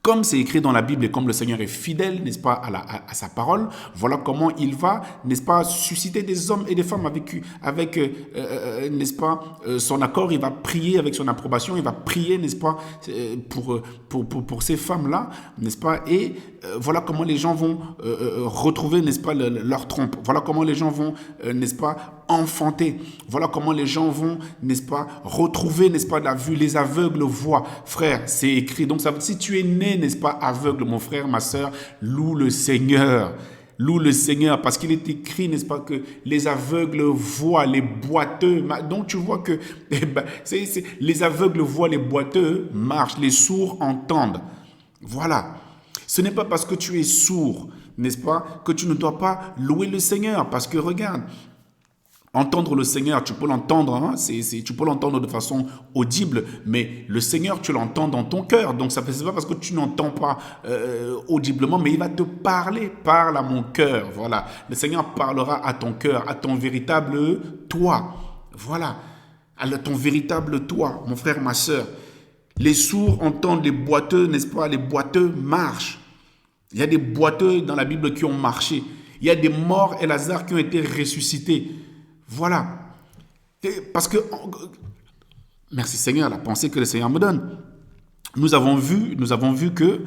comme c'est écrit dans la Bible et comme le Seigneur est fidèle, n'est-ce pas, à sa parole, voilà comment il va, n'est-ce pas, susciter des hommes et des femmes avec n'est-ce pas, son accord. Il va prier avec son approbation, il va prier, n'est-ce pas, pour ces femmes-là, n'est-ce pas, et voilà comment les gens vont retrouver, n'est-ce pas, leur trompe. Voilà comment les gens vont, n'est-ce pas, enfanter. Voilà comment les gens vont, n'est-ce pas, retrouver, n'est-ce pas, la vue. Les aveugles voient. Frère, c'est écrit. Donc, si tu es né, n'est-ce pas, aveugle, mon frère, ma sœur, loue le Seigneur. Loue le Seigneur, parce qu'il est écrit, n'est-ce pas, que les aveugles voient, les boiteux. Donc, tu vois que les aveugles voient, les boiteux marchent, les sourds entendent. Voilà. Ce n'est pas parce que tu es sourd, n'est-ce pas, que tu ne dois pas louer le Seigneur. Parce que regarde, entendre le Seigneur, tu peux l'entendre, hein, tu peux l'entendre de façon audible, mais le Seigneur, tu l'entends dans ton cœur. Donc, ça n'est pas parce que tu n'entends pas audiblement, mais il va te parler. Parle à mon cœur, voilà. Le Seigneur parlera à ton cœur, à ton véritable toi. Voilà, à ton véritable toi, mon frère, ma sœur. Les sourds entendent, les boiteux, n'est-ce pas, les boiteux marchent. Il y a des boiteux dans la Bible qui ont marché. Il y a des morts et Lazare qui ont été ressuscités. Voilà. Parce que, merci Seigneur, la pensée que le Seigneur me donne. Nous avons vu que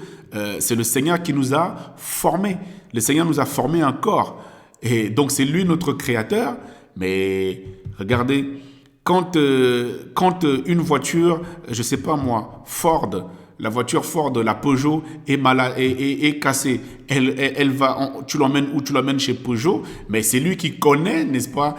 c'est le Seigneur qui nous a formés. Le Seigneur nous a formé un corps. Et donc, c'est lui notre créateur. Mais regardez, quand une voiture, je ne sais pas moi, Ford, la voiture Ford, la Peugeot est malade, est cassée. Elle va, tu l'emmènes où? Tu l'emmènes chez Peugeot, mais c'est lui qui connaît, n'est-ce pas,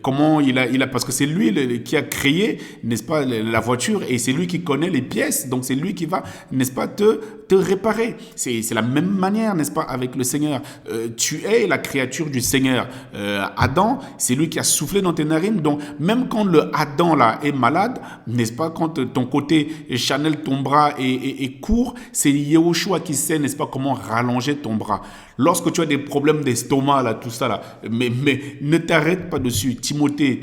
comment il a, parce que c'est lui qui a créé, n'est-ce pas, la voiture, et c'est lui qui connaît les pièces, donc c'est lui qui va, n'est-ce pas, te réparer. C'est la même manière, n'est-ce pas, avec le Seigneur. Tu es la créature du Seigneur. Adam, c'est lui qui a soufflé dans tes narines, donc même quand le Adam là est malade, n'est-ce pas, quand ton côté Chanel, ton bras est court, c'est Yahushua qui sait, n'est-ce pas, comment rallonger ton bras. Lorsque tu as des problèmes d'estomac, là, tout ça, là, mais ne t'arrête pas dessus. Timothée,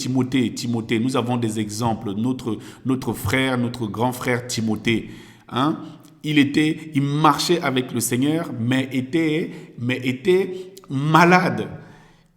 nous avons des exemples. Notre frère, notre grand frère Timothée, hein, il marchait avec le Seigneur, mais était malade.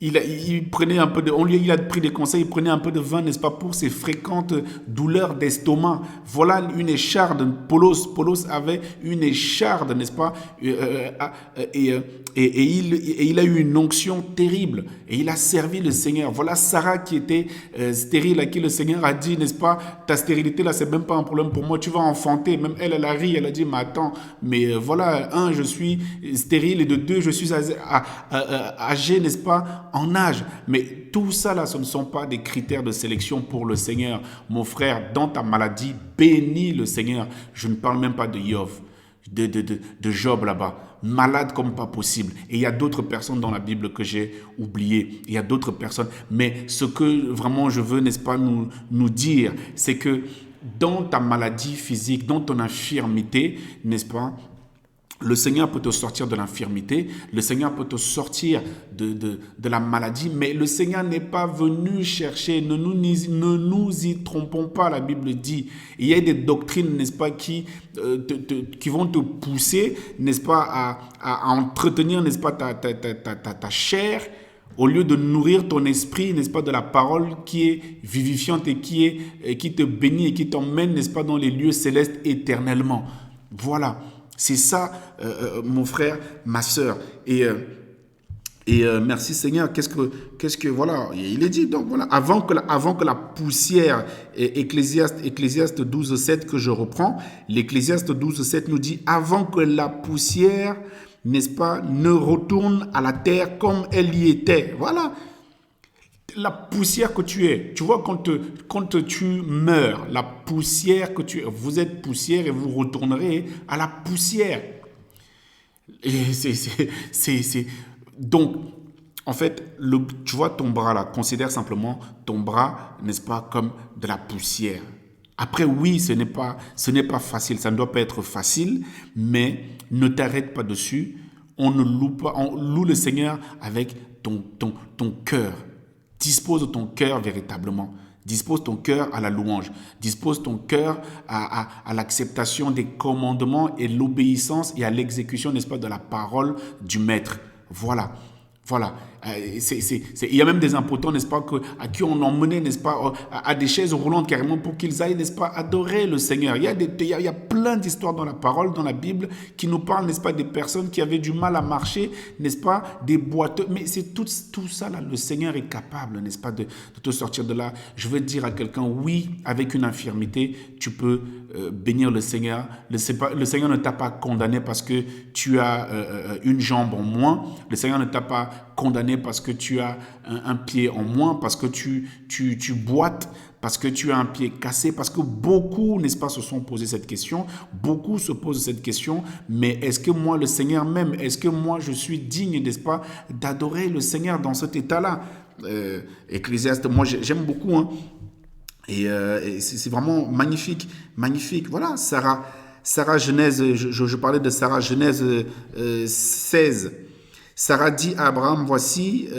Il prenait un peu il a pris des conseils, il prenait un peu de vin, n'est-ce pas, pour ses fréquentes douleurs d'estomac. Voilà une écharde. Paulos avait une écharde, n'est-ce pas, et il a eu une onction terrible et il a servi le Seigneur. Voilà Sarah qui était stérile, à qui le Seigneur a dit, n'est-ce pas, ta stérilité là, c'est même pas un problème pour moi, tu vas enfanter. Même elle a ri, elle a dit, mais attends, mais voilà, un, je suis stérile, et de deux, je suis âgé, n'est-ce pas, en âge. Mais tout ça là, ce ne sont pas des critères de sélection pour le Seigneur. Mon frère, dans ta maladie, bénis le Seigneur. Je ne parle même pas de de Job là-bas, malade comme pas possible. Et il y a d'autres personnes dans la Bible que j'ai oubliées. Il y a d'autres personnes. Mais ce que vraiment je veux, n'est-ce pas, nous dire, c'est que dans ta maladie physique, dans ton infirmité, n'est-ce pas, le Seigneur peut te sortir de l'infirmité, le Seigneur peut te sortir de la maladie, mais le Seigneur n'est pas venu chercher, ne nous y trompons pas, la Bible dit. Il y a des doctrines, n'est-ce pas, qui vont te pousser, n'est-ce pas, à entretenir, n'est-ce pas, ta chair. Au lieu de nourrir ton esprit, n'est-ce pas, de la parole qui est vivifiante et qui te bénit et qui t'emmène, n'est-ce pas, dans les lieux célestes éternellement. Voilà, c'est ça, mon frère, ma sœur. Merci Seigneur, voilà, il est dit, donc voilà, avant que la poussière, Ecclésiaste 12:7 que je reprends, l'Ecclésiaste 12:7 nous dit, avant que la poussière, n'est-ce pas, ne retourne à la terre comme elle y était. Voilà, la poussière que tu es. Tu vois, quand tu meurs, la poussière que tu es, vous êtes poussière et vous retournerez à la poussière. Et donc, en fait, tu vois ton bras là, considère simplement ton bras, n'est-ce pas, comme de la poussière. Après, oui, ce n'est pas facile, ça ne doit pas être facile, mais ne t'arrête pas dessus. On loue le Seigneur avec ton cœur. Dispose ton cœur véritablement. Dispose ton cœur à la louange. Dispose ton cœur à l'acceptation des commandements et l'obéissance et à l'exécution, n'est-ce pas, de la parole du Maître. Voilà. Voilà. Il y a même des impotents, n'est-ce pas, à qui on emmenait, n'est-ce pas, à des chaises roulantes carrément pour qu'ils aillent, n'est-ce pas, adorer le Seigneur. Il y a plein d'histoires dans la parole, dans la Bible, qui nous parlent, n'est-ce pas, des personnes qui avaient du mal à marcher, n'est-ce pas, des boiteux. Mais c'est tout ça là, le Seigneur est capable, n'est-ce pas, de te sortir de là. Je veux dire à quelqu'un, oui, avec une infirmité, tu peux bénir le Seigneur. Le Seigneur ne t'a pas condamné parce que tu as une jambe en moins. Le Seigneur ne t'a pas condamné parce que tu as un pied en moins, parce que tu boites, parce que tu as un pied cassé, parce que beaucoup, n'est-ce pas, se sont posés cette question. Beaucoup se posent cette question, mais est-ce que moi, le Seigneur m'aime? Est-ce que moi, je suis digne, n'est-ce pas, d'adorer le Seigneur dans cet état-là? Ecclésiaste, moi, j'aime beaucoup, hein. Et c'est vraiment magnifique, magnifique. Voilà, Sarah Genèse, je parlais de Sarah Genèse 16. Sarah dit à Abraham, voici,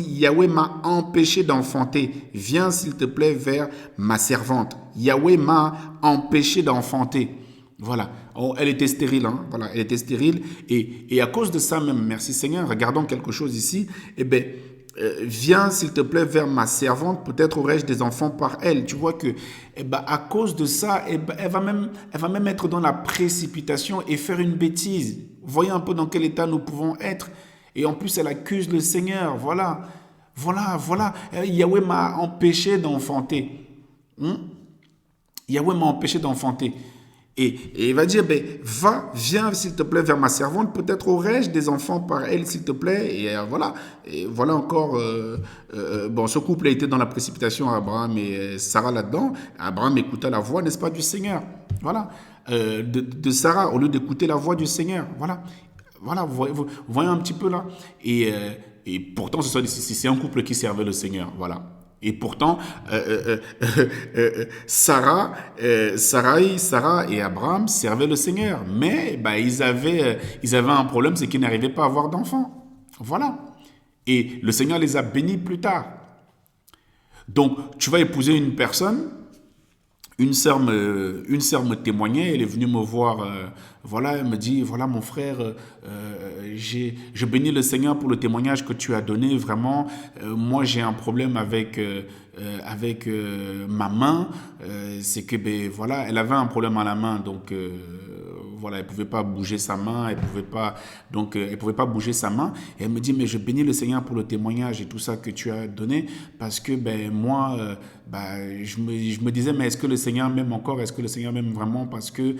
Yahweh m'a empêché d'enfanter. Viens, s'il te plaît, vers ma servante. Yahweh m'a empêché d'enfanter. Voilà. Oh, elle était stérile, hein. Voilà, elle était stérile. Et à cause de ça même, merci Seigneur, regardons quelque chose ici. Eh bien, viens, s'il te plaît, vers ma servante. Peut-être aurai-je des enfants par elle. Tu vois que, eh ben, à cause de ça, eh ben, elle va même être dans la précipitation et faire une bêtise. Voyez un peu dans quel état nous pouvons être. Et en plus, elle accuse le Seigneur. Voilà. Yahweh m'a empêché d'enfanter. Yahweh m'a empêché d'enfanter. Et il va dire, ben, viens s'il te plaît vers ma servante, peut-être aurai-je des enfants par elle s'il te plaît. Et voilà encore, bon, ce couple a été dans la précipitation, Abraham et Sarah là-dedans. Abraham écouta la voix, n'est-ce pas, du Seigneur. Voilà, de Sarah, au lieu d'écouter la voix du Seigneur. Voilà, vous voyez un petit peu là. Et pourtant, c'est un couple qui servait le Seigneur, voilà. Et pourtant, Sarah et Abraham servaient le Seigneur. Mais bah, ils avaient un problème, c'est qu'ils n'arrivaient pas à avoir d'enfants. Voilà. Et le Seigneur les a bénis plus tard. Donc, tu vas épouser une personne. Une sœur me témoignait, elle est venue me voir, voilà, elle me dit, voilà mon frère, je bénis le Seigneur pour le témoignage que tu as donné, vraiment, moi j'ai un problème avec ma main, c'est que, ben voilà, elle avait un problème à la main, donc voilà, elle pouvait pas bouger sa main, elle pouvait pas bouger sa main, et elle me dit, mais je bénis le Seigneur pour le témoignage et tout ça que tu as donné, parce que, ben moi, je me disais, mais est-ce que le Seigneur m'aime encore? Est-ce que le Seigneur m'aime vraiment? Parce que,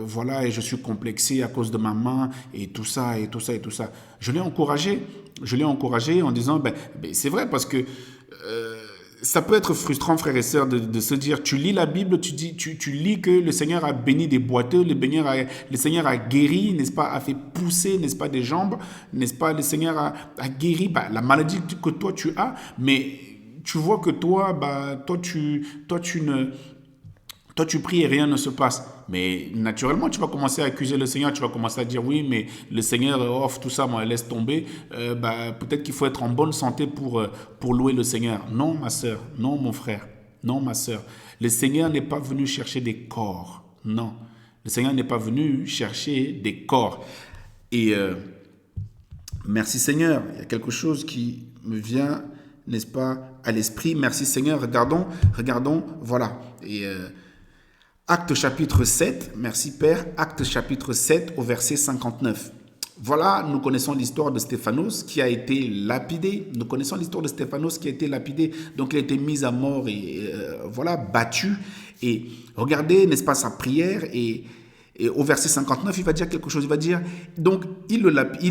voilà, et je suis complexé à cause de ma main, et tout ça, et tout ça, et tout ça. Je l'ai encouragé en disant, c'est vrai, parce que ça peut être frustrant, frères et sœurs, de se dire, tu lis la Bible, tu lis que le Seigneur a béni des boiteux, le Seigneur a guéri, n'est-ce pas, a fait pousser, n'est-ce pas, des jambes, n'est-ce pas, le Seigneur a guéri la maladie que toi tu as, mais tu vois que toi tu pries et rien ne se passe. Mais naturellement, tu vas commencer à accuser le Seigneur, tu vas commencer à dire oui, mais le Seigneur offre tout ça, moi, laisse tomber. Peut-être qu'il faut être en bonne santé pour louer le Seigneur. Non, ma sœur, non, mon frère, non, ma sœur. Le Seigneur n'est pas venu chercher des corps. Non, le Seigneur n'est pas venu chercher des corps. Et Merci Seigneur. Il y a quelque chose qui me vient, n'est-ce pas, à l'esprit. Merci Seigneur. Regardons, voilà. Et Actes chapitre 7, merci Père, Actes chapitre 7 au verset 59. Voilà, nous connaissons l'histoire de Stéphanos qui a été lapidé. Nous connaissons l'histoire de Stéphanos qui a été lapidé. Donc, il a été mis à mort et voilà, battu. Et regardez, n'est-ce pas, sa prière. Et au verset 59, il va dire quelque chose. Il va dire, donc, ils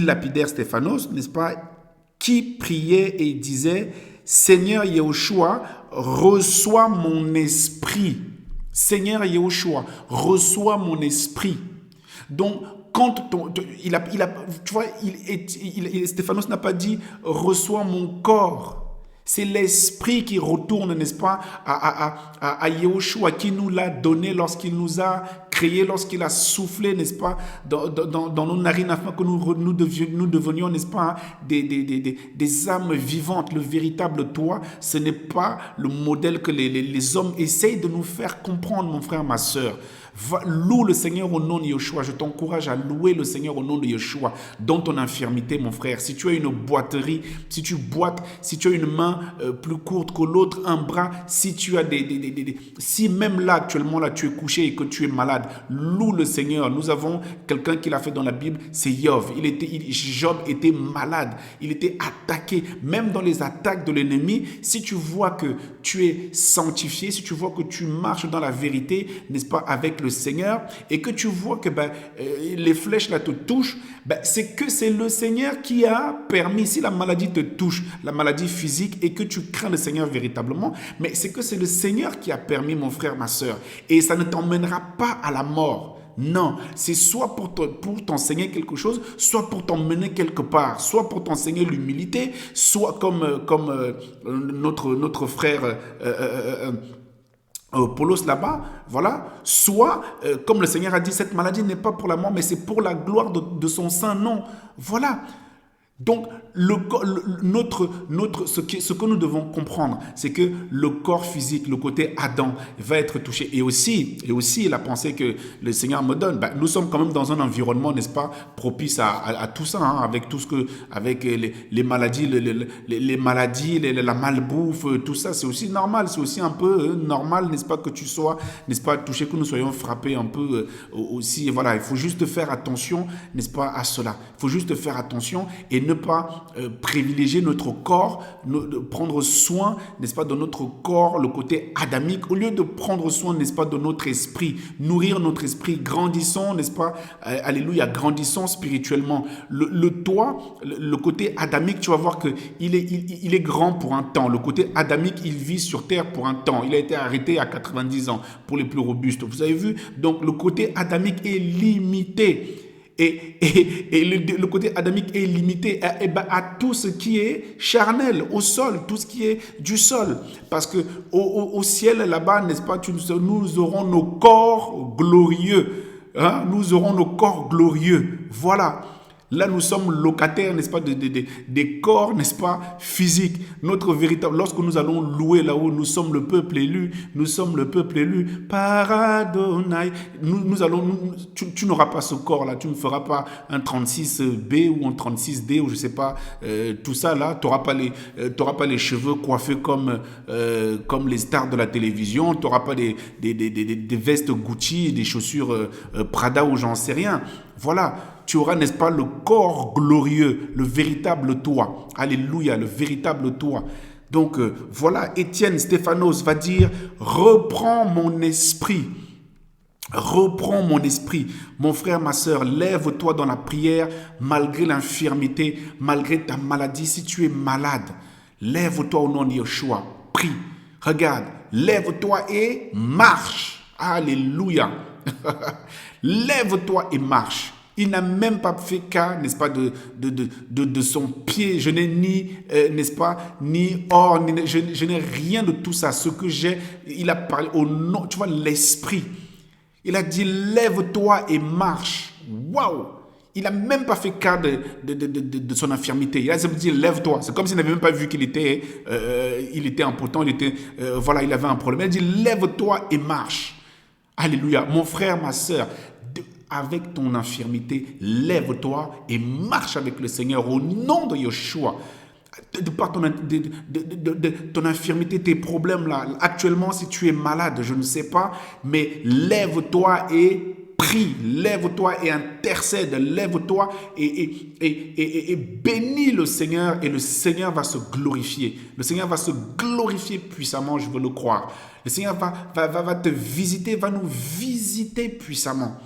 lapidèrent Stéphanos, n'est-ce pas, qui priait et disait, Seigneur Yahushua, reçois mon esprit. Seigneur Yahushua, reçois mon esprit. Donc, quand tu vois, Stéphanos n'a pas dit reçois mon corps. C'est l'esprit qui retourne, n'est-ce pas, à Yahushua qui nous l'a donné lorsqu'il nous a créé, lorsqu'il a soufflé, n'est-ce pas, dans nos narines afin que nous devenions, n'est-ce pas, des âmes vivantes. Le véritable toi, ce n'est pas le modèle que les hommes essayent de nous faire comprendre, mon frère, ma soeur. Loue le Seigneur au nom de Yeshua. Je t'encourage à louer le Seigneur au nom de Yeshua dans ton infirmité, mon frère. Si tu as une boiterie, si tu boites, si tu as une main plus courte que l'autre, un bras, si tu as si même là actuellement là tu es couché et que tu es malade, loue le Seigneur. Nous avons quelqu'un qui l'a fait dans la Bible, c'est Job. Job était malade, il était attaqué. Même dans les attaques de l'ennemi, si tu vois que tu es sanctifié, si tu vois que tu marches dans la vérité, n'est-ce pas, avec le Seigneur, et que tu vois que les flèches là te touchent, c'est que c'est le Seigneur qui a permis. Si la maladie te touche, la maladie physique, et que tu crains le Seigneur véritablement, mais c'est que c'est le Seigneur qui a permis, mon frère, ma soeur, et ça ne t'emmènera pas à la mort. Non, c'est soit pour t'enseigner quelque chose, soit pour t'emmener quelque part, soit pour t'enseigner l'humilité, soit comme notre frère Paulos là-bas, voilà, soit, comme le Seigneur a dit, cette maladie n'est pas pour la mort, mais c'est pour la gloire de son saint nom. Voilà. Donc, ce que nous devons comprendre, c'est que le corps physique, le côté Adam, va être touché. Et aussi la pensée que le Seigneur me donne, nous sommes quand même dans un environnement, n'est-ce pas, propice à tout ça, hein, avec tout ce que, avec les maladies, les maladies, la malbouffe, tout ça, c'est aussi normal. C'est aussi un peu normal, n'est-ce pas, que tu sois, n'est-ce pas, touché, que nous soyons frappés un peu aussi. Voilà, il faut juste faire attention, n'est-ce pas, à cela. Il faut juste faire attention et ne pas privilégier notre corps, prendre soin, n'est-ce pas, de notre corps, le côté adamique, au lieu de prendre soin, n'est-ce pas, de notre esprit, nourrir notre esprit, grandissons, n'est-ce pas, alléluia, grandissons spirituellement. Le toi, le côté adamique, tu vas voir qu'il est grand pour un temps. Le côté adamique, il vit sur terre pour un temps. Il a été arrêté à 90 ans pour les plus robustes. Vous avez vu? Donc, le côté adamique est limité. Et le côté adamique est limité à tout ce qui est charnel, au sol, tout ce qui est du sol. Parce que au ciel, là-bas, n'est-ce pas, nous aurons nos corps glorieux. Hein? Nous aurons nos corps glorieux. Voilà. Là, nous sommes locataires, n'est-ce pas, des corps, n'est-ce pas, physiques. Notre véritable, lorsque nous allons louer là-haut, nous sommes le peuple élu, par Adonai. Tu n'auras pas ce corps-là, tu ne feras pas un 36B ou un 36D ou je ne sais pas, tout ça là. Tu n'auras pas les cheveux coiffés comme les stars de la télévision, tu n'auras pas des vestes Gucci, des chaussures Prada ou j'en sais rien. Voilà. Tu auras, n'est-ce pas, le corps glorieux, le véritable toi. Alléluia, le véritable toi. Donc, voilà, Étienne Stéphanos va dire, reprends mon esprit. Reprends mon esprit. Mon frère, ma soeur, lève-toi dans la prière malgré l'infirmité, malgré ta maladie. Si tu es malade, lève-toi au nom de Yeshua. Prie. Regarde, lève-toi et marche. Alléluia. Lève-toi et marche. Il n'a même pas fait cas, n'est-ce pas, de son pied. Je n'ai ni, n'est-ce pas, ni or, je n'ai rien de tout ça. Ce que j'ai, il a parlé au nom, tu vois, l'esprit. Il a dit, lève-toi et marche. Waouh! Il n'a même pas fait cas de son infirmité. Il a dit, lève-toi. C'est comme s'il n'avait même pas vu qu'il était impotent, voilà, il avait un problème. Il a dit, lève-toi et marche. Alléluia. Mon frère, ma soeur, avec ton infirmité, lève-toi et marche avec le Seigneur au nom de Yeshua. De par ton infirmité, tes problèmes là, actuellement si tu es malade, je ne sais pas, mais lève-toi et prie, lève-toi et intercède, lève-toi et bénis le Seigneur et le Seigneur va se glorifier. Le Seigneur va se glorifier puissamment, je veux le croire. Le Seigneur va te visiter, va nous visiter puissamment.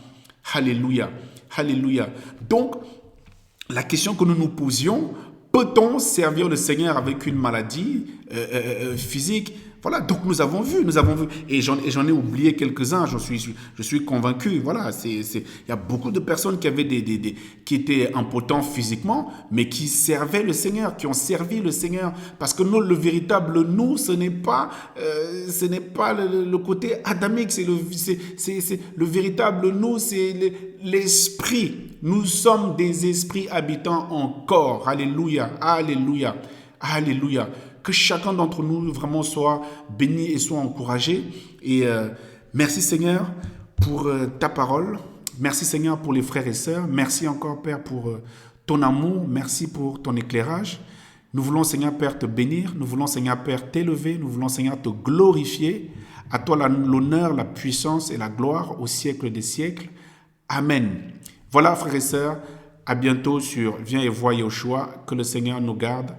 Alléluia, alléluia. Donc, la question que nous nous posions, peut-on servir le Seigneur avec une maladie physique? Voilà, donc nous avons vu, et j'en ai oublié quelques-uns, je suis convaincu, voilà, il y a beaucoup de personnes qui avaient qui étaient impotents physiquement, mais qui servaient le Seigneur, qui ont servi le Seigneur, parce que nous, le véritable nous, ce n'est pas le côté adamique, c'est le véritable nous, c'est l'esprit. Nous sommes des esprits habitants en corps. Alléluia, alléluia, alléluia. Que chacun d'entre nous vraiment soit béni et soit encouragé. Et merci Seigneur pour ta parole. Merci Seigneur pour les frères et sœurs. Merci encore Père pour ton amour. Merci pour ton éclairage. Nous voulons Seigneur Père te bénir. Nous voulons Seigneur Père t'élever. Nous voulons Seigneur te glorifier. À toi l'honneur, la puissance et la gloire au siècle des siècles. Amen. Voilà frères et sœurs. À bientôt sur Viens et vois Yeshua. Que le Seigneur nous garde.